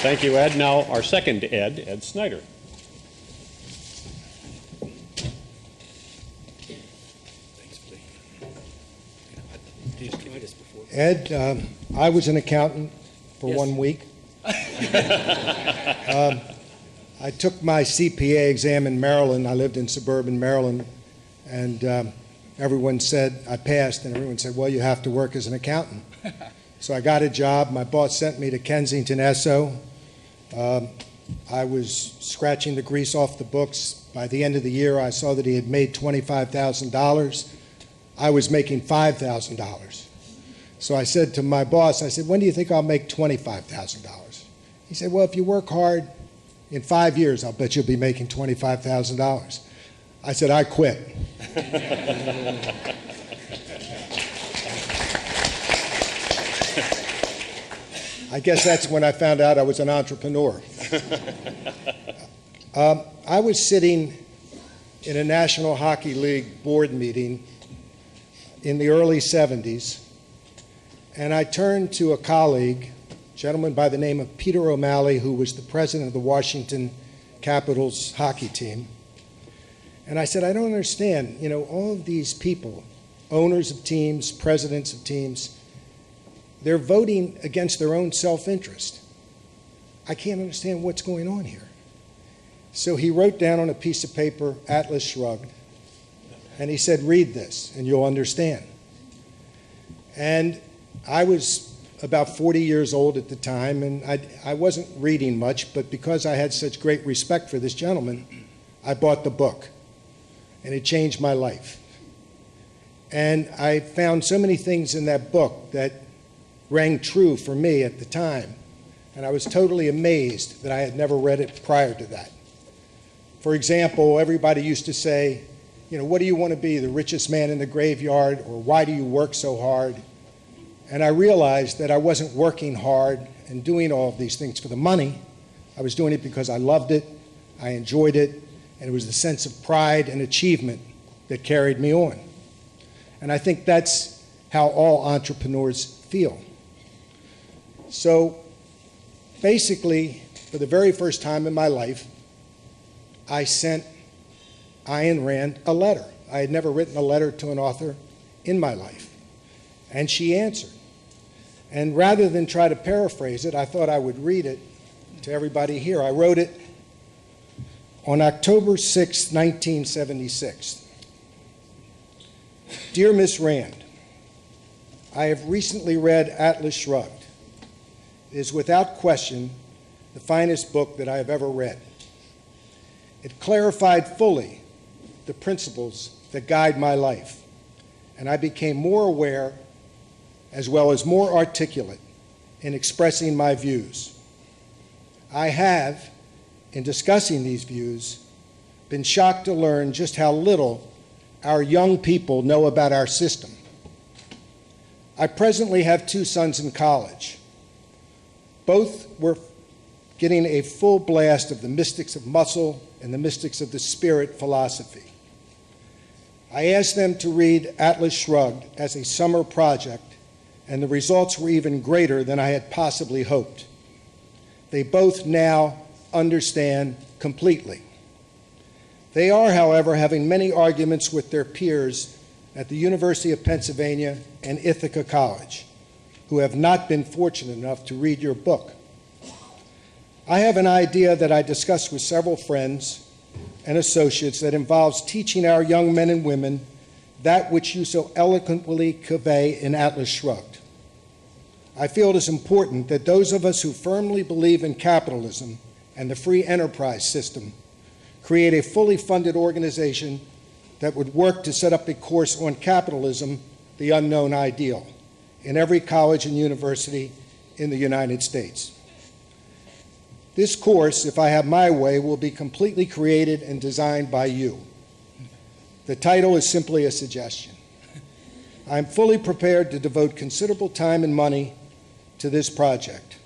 Thank you, Ed. Now, our second Ed Snider. Ed, I was an accountant for 1 week. I took my CPA exam in Maryland. I lived in suburban Maryland, and everyone said I passed, and everyone said, well, you have to work as an accountant. So I got a job. My boss sent me to Kensington, Esso. I was scratching the grease off the books. By the end of the year, I saw that he had made $25,000. I was making $5,000. So I said to my boss, I said, when do you think I'll make $25,000? He said, well, if you work hard, in 5 years, I'll bet you'll be making $25,000. I said, I quit. I guess that's when I found out I was an entrepreneur. I was sitting in a National Hockey League board meeting in the early 70s, and I turned to a colleague, a gentleman by the name of Peter O'Malley, who was the president of the Washington Capitals hockey team. And I said, I don't understand, all of these people, owners of teams, presidents of teams, they're voting against their own self-interest. I can't understand what's going on here. So he wrote down on a piece of paper, Atlas Shrugged, and he said, read this, and you'll understand. And I was about 40 years old at the time, and I wasn't reading much, but because I had such great respect for this gentleman, I bought the book, and it changed my life. And I found so many things in that book that rang true for me at the time, and I was totally amazed that I had never read it prior to that. For example, everybody used to say, what do you want to be, the richest man in the graveyard, or why do you work so hard? And I realized that I wasn't working hard and doing all of these things for the money. I was doing it because I loved it, I enjoyed it, and it was the sense of pride and achievement that carried me on. And I think that's how all entrepreneurs feel. So basically, for the very first time in my life, I sent Ayn Rand a letter. I had never written a letter to an author in my life. And she answered. And rather than try to paraphrase it, I thought I would read it to everybody here. I wrote it on October 6, 1976. Dear Miss Rand, I have recently read Atlas Shrugged. It is without question the finest book that I have ever read. It clarified fully the principles that guide my life, and I became more aware as well as more articulate in expressing my views. I have, in discussing these views, been shocked to learn just how little our young people know about our system. I presently have 2 sons in college. Both were getting a full blast of the mystics of muscle and the mystics of the spirit philosophy. I asked them to read Atlas Shrugged as a summer project, and the results were even greater than I had possibly hoped. They both now understand completely. They are, however, having many arguments with their peers at the University of Pennsylvania and Ithaca College, who have not been fortunate enough to read your book. I have an idea that I discussed with several friends and associates that involves teaching our young men and women that which you so eloquently convey in Atlas Shrugged. I feel it is important that those of us who firmly believe in capitalism and the free enterprise system create a fully funded organization that would work to set up a course on capitalism, the unknown ideal, in every college and university in the United States. This course, if I have my way, will be completely created and designed by you. The title is simply a suggestion. I'm fully prepared to devote considerable time and money to this project.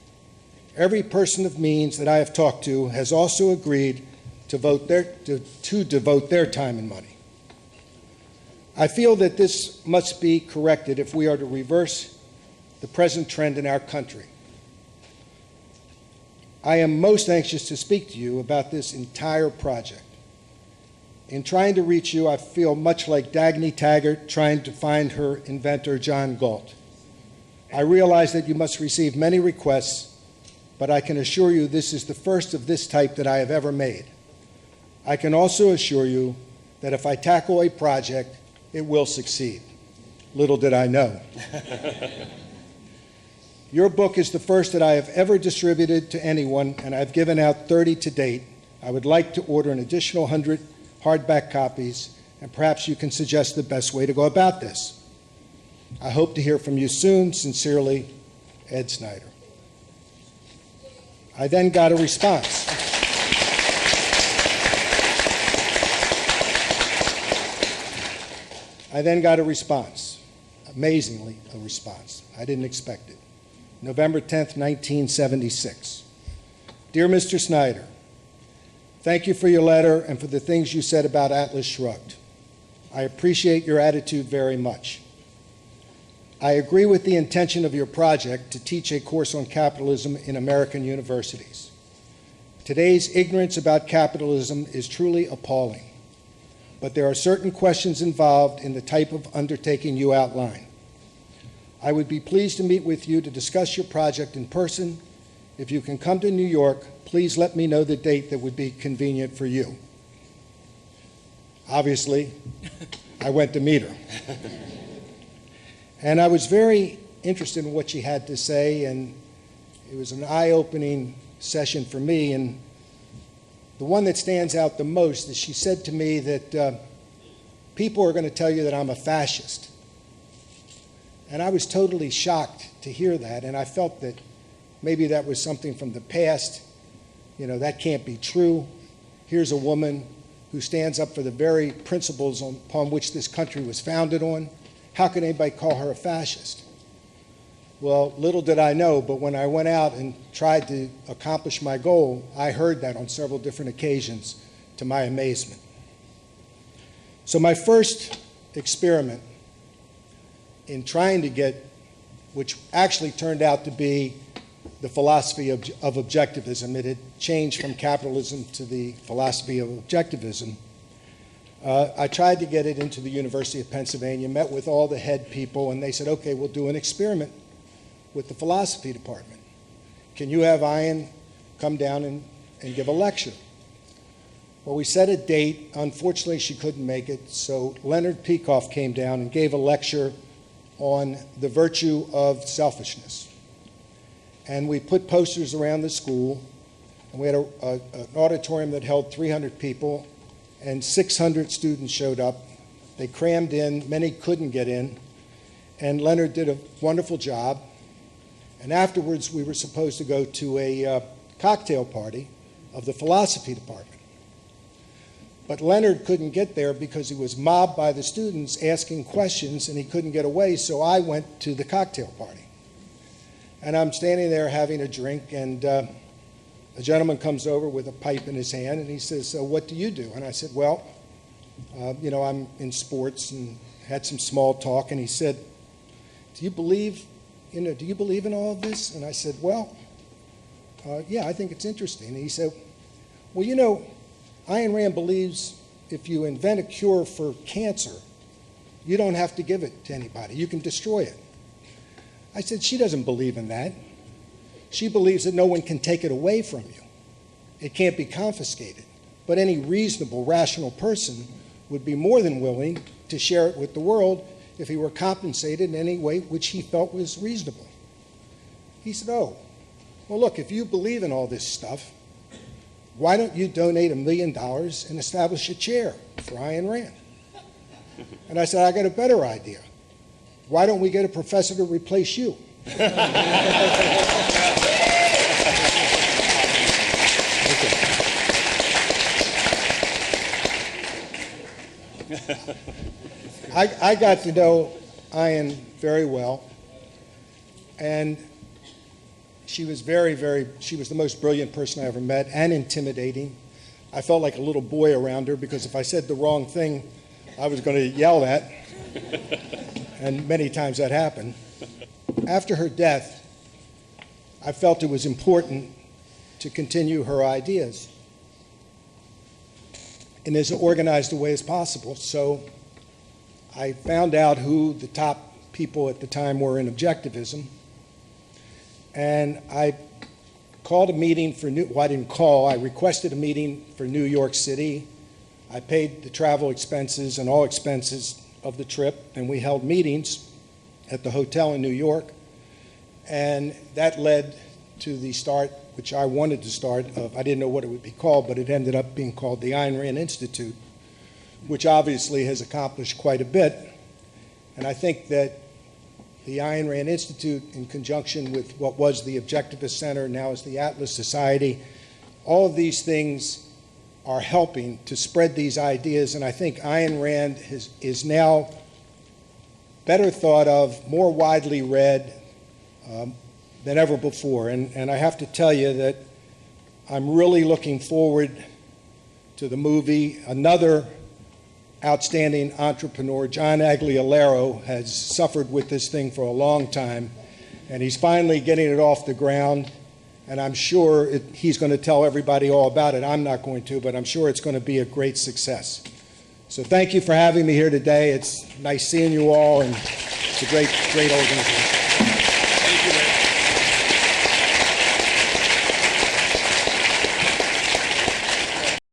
Every person of means that I have talked to has also agreed to devote their time and money. I feel that this must be corrected if we are to reverse the present trend in our country. I am most anxious to speak to you about this entire project. In trying to reach you, I feel much like Dagny Taggart trying to find her inventor, John Galt. I realize that you must receive many requests, but I can assure you this is the first of this type that I have ever made. I can also assure you that if I tackle a project, it will succeed. Little did I know. Your book is the first that I have ever distributed to anyone, and I've given out 30 to date. I would like to order an additional 100 hardback copies, and perhaps you can suggest the best way to go about this. I hope to hear from you soon. Sincerely, Ed Snider. I then got a response. Amazingly a response. I didn't expect it. November 10th, 1976. Dear Mr. Snider, thank you for your letter and for the things you said about Atlas Shrugged. I appreciate your attitude very much. I agree with the intention of your project to teach a course on capitalism in American universities. Today's ignorance about capitalism is truly appalling, but there are certain questions involved in the type of undertaking you outline. I would be pleased to meet with you to discuss your project in person. If you can come to New York, please let me know the date that would be convenient for you. Obviously, I went to meet her. And I was very interested in what she had to say, and it was an eye-opening session for me. And the one that stands out the most is she said to me that people are going to tell you that I'm a fascist. And I was totally shocked to hear that, and I felt that maybe that was something from the past. You know, that can't be true. Here's a woman who stands up for the very principles upon which this country was founded on. How can anybody call her a fascist? Well, little did I know, but when I went out and tried to accomplish my goal, I heard that on several different occasions, to my amazement. So my first experiment in trying to get, which actually turned out to be the philosophy of objectivism. It had changed from capitalism to the philosophy of objectivism. I tried to get it into the University of Pennsylvania, met with all the head people, and they said, okay, we'll do an experiment with the philosophy department. Can you have Ayn come down and give a lecture? Well, we set a date. Unfortunately, she couldn't make it, so Leonard Peikoff came down and gave a lecture on the virtue of selfishness. And we put posters around the school, and we had an auditorium that held 300 people, and 600 students showed up. They crammed in, many couldn't get in, and Leonard did a wonderful job. And afterwards, we were supposed to go to a cocktail party of the philosophy department. But Leonard couldn't get there because he was mobbed by the students asking questions, and he couldn't get away, so I went to the cocktail party. And I'm standing there having a drink, and a gentleman comes over with a pipe in his hand, and he says, so what do you do? And I said, well, you know, I'm in sports, and had some small talk. And he said, do you believe in all of this? And I said, well, yeah, I think it's interesting. And he said, well, you know, Ayn Rand believes if you invent a cure for cancer, you don't have to give it to anybody. You can destroy it. I said, she doesn't believe in that. She believes that no one can take it away from you. It can't be confiscated. But any reasonable, rational person would be more than willing to share it with the world if he were compensated in any way which he felt was reasonable. He said, oh, well, look, if you believe in all this stuff, why don't you donate $1 million and establish a chair for Ayn Rand? And I said, I got a better idea. Why don't we get a professor to replace you? I got to know Ayn very well, and she was she was the most brilliant person I ever met, and intimidating. I felt like a little boy around her because if I said the wrong thing, I was going to get yelled at, and many times that happened. After her death, I felt it was important to continue her ideas in as organized a way as possible. So I found out who the top people at the time were in objectivism, and I called a meeting for I requested a meeting for New York City. I paid the travel expenses and all expenses of the trip, and we held meetings at the hotel in New York, and that led to the start, which I wanted to start, I didn't know what it would be called, but it ended up being called the Ayn Rand Institute, which obviously has accomplished quite a bit. And I think that the Ayn Rand Institute, in conjunction with what was the Objectivist Center, now is the Atlas Society, all of these things are helping to spread these ideas, and I think Ayn Rand is now better thought of, more widely read than ever before. And I have to tell you that I'm really looking forward to the movie. Another outstanding entrepreneur, John Aguilera, has suffered with this thing for a long time, and he's finally getting it off the ground, and I'm sure he's going to tell everybody all about it. I'm not going to, but I'm sure it's going to be a great success. So thank you for having me here today. It's nice seeing you all, and it's a great organization.